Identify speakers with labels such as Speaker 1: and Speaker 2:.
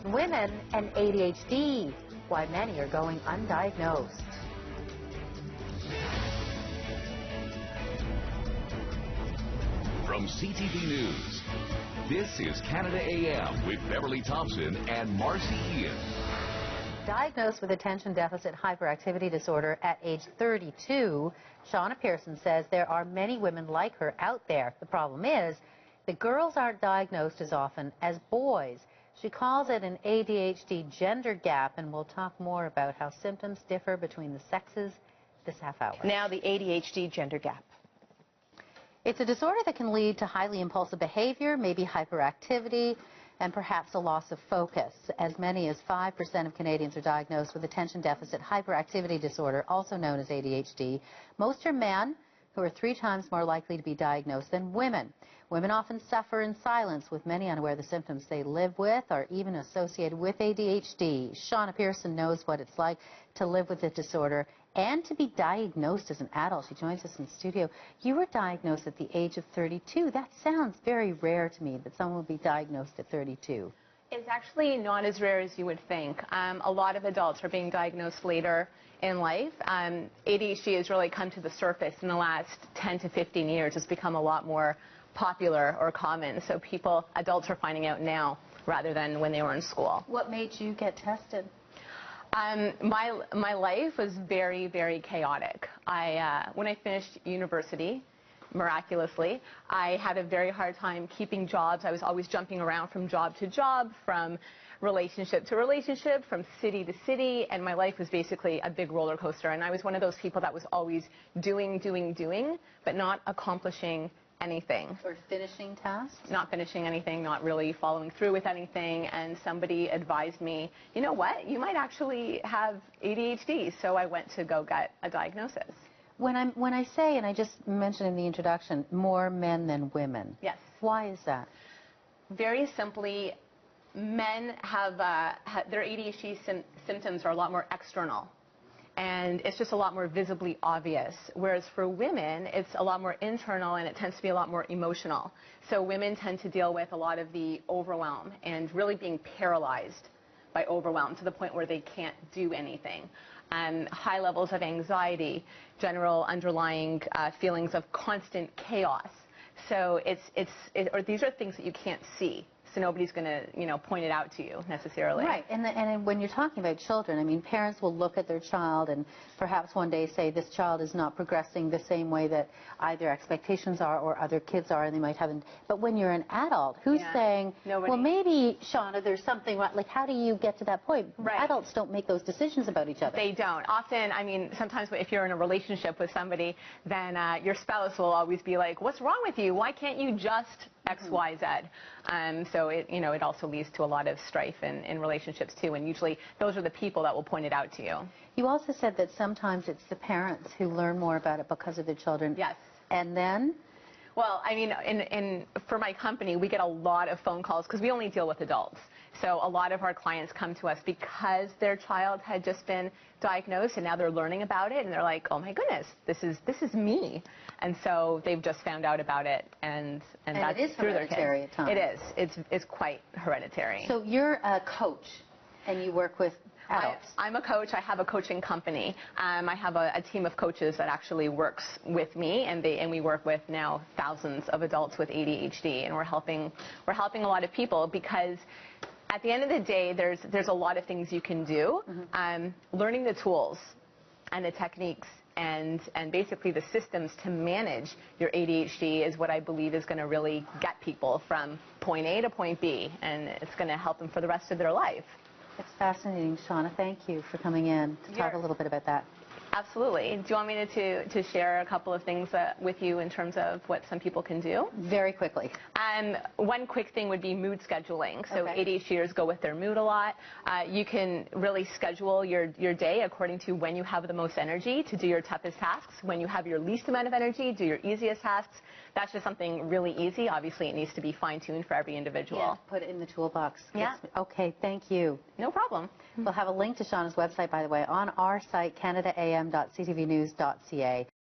Speaker 1: Women and ADHD, why many are going undiagnosed.
Speaker 2: From CTV News, this is Canada AM with Beverly Thompson and Marcy Ian.
Speaker 1: Diagnosed with attention deficit hyperactivity disorder at age 32, Shanna Pearson says there are many women like her out there. The problem is the girls aren't diagnosed as often as boys. She calls it an ADHD gender gap, and we'll talk more about how symptoms differ between the sexes this half hour.
Speaker 3: Now the ADHD gender gap.
Speaker 1: It's a disorder that can lead to highly impulsive behavior, maybe hyperactivity, and perhaps a loss of focus. As many as 5% of Canadians are diagnosed with attention deficit hyperactivity disorder, also known as ADHD. Most are men, who are 3 times more likely to be diagnosed than women. Women often suffer in silence, with many unaware of the symptoms they live with are even associated with ADHD. Shanna Pearson knows what it's like to live with the disorder and to be diagnosed as an adult. She joins us in the studio. You were diagnosed at the age of 32. That sounds very rare to me, that someone would be diagnosed at 32.
Speaker 3: It's actually not as rare as you would think. A lot of adults are being diagnosed later in life. ADHD has really come to the surface in the last 10 to 15 years. It's become a lot more popular or common. So adults are finding out now rather than when they were in school.
Speaker 1: What made you get tested?
Speaker 3: My life was very, very chaotic. When I finished university, miraculously, I had a very hard time keeping jobs. I was always jumping around from job to job, from relationship to relationship, from city to city, and my life was basically a big roller coaster. And I was one of those people that was always doing, but not accomplishing anything.
Speaker 1: Or finishing tasks?
Speaker 3: Not finishing anything, not really following through with anything, and somebody advised me, you know what, you might actually have ADHD, so I went to go get a diagnosis.
Speaker 1: When I say, and I just mentioned in the introduction, more men than women.
Speaker 3: Yes.
Speaker 1: Why is that?
Speaker 3: Very simply, men have their ADHD symptoms are a lot more external, and it's just a lot more visibly obvious, whereas for women it's a lot more internal and it tends to be a lot more emotional. So women tend to deal with a lot of the overwhelm and really being paralyzed by overwhelm to the point where they can't do anything. High levels of anxiety, general underlying feelings of constant chaos. So these are things that you can't see. So nobody's going to, point it out to you necessarily.
Speaker 1: Right, and when you're talking about children, I mean, parents will look at their child and perhaps one day say this child is not progressing the same way that either expectations are or other kids are, and they might haven't. But when you're an adult, who's saying,
Speaker 3: nobody.
Speaker 1: Well, maybe, Shanna, there's something wrong. Like, how do you get to that point?
Speaker 3: Right.
Speaker 1: Adults don't make those decisions about each other.
Speaker 3: They don't. Often, I mean, sometimes if you're in a relationship with somebody, then your spouse will always be like, what's wrong with you? Why can't you just X, Y, Z? So it also leads to a lot of strife in relationships too, and usually those are the people that will point it out to you.
Speaker 1: You also said that sometimes it's the parents who learn more about it because of their children.
Speaker 3: Yes.
Speaker 1: And then?
Speaker 3: Well, I mean, for my company, we get a lot of phone calls because we only deal with adults. So a lot of our clients come to us because their child had just been diagnosed and now they're learning about it and they're like, oh my goodness, this is me. And so they've just found out about it and that's
Speaker 1: it is
Speaker 3: through their
Speaker 1: hereditary
Speaker 3: kids.
Speaker 1: at times.
Speaker 3: It is. It's quite hereditary.
Speaker 1: So you're a coach and you work with adults.
Speaker 3: I'm a coach. I have a coaching company. I have a team of coaches that actually works with me, and we work with now thousands of adults with ADHD, and we're helping a lot of people because at the end of the day, there's a lot of things you can do. Learning the tools and the techniques and basically the systems to manage your ADHD is what I believe is going to really get people from point A to point B, and it's going to help them for the rest of their life.
Speaker 1: It's fascinating, Shanna. Thank you for coming in to talk a little bit about that.
Speaker 3: Absolutely. Do you want me to share a couple of things with you in terms of what some people can do?
Speaker 1: Very quickly.
Speaker 3: One quick thing would be mood scheduling. So
Speaker 1: Okay.
Speaker 3: ADHDers go with their mood a lot. You can really schedule your day according to when you have the most energy to do your toughest tasks. When you have your least amount of energy, do your easiest tasks. That's just something really easy. Obviously, it needs to be fine-tuned for every individual.
Speaker 1: Yeah, put it in the toolbox.
Speaker 3: Yeah.
Speaker 1: Okay, thank you.
Speaker 3: No problem.
Speaker 1: We'll have a link to Shanna's website, by the way, on our site, canadaam.ctvnews.ca.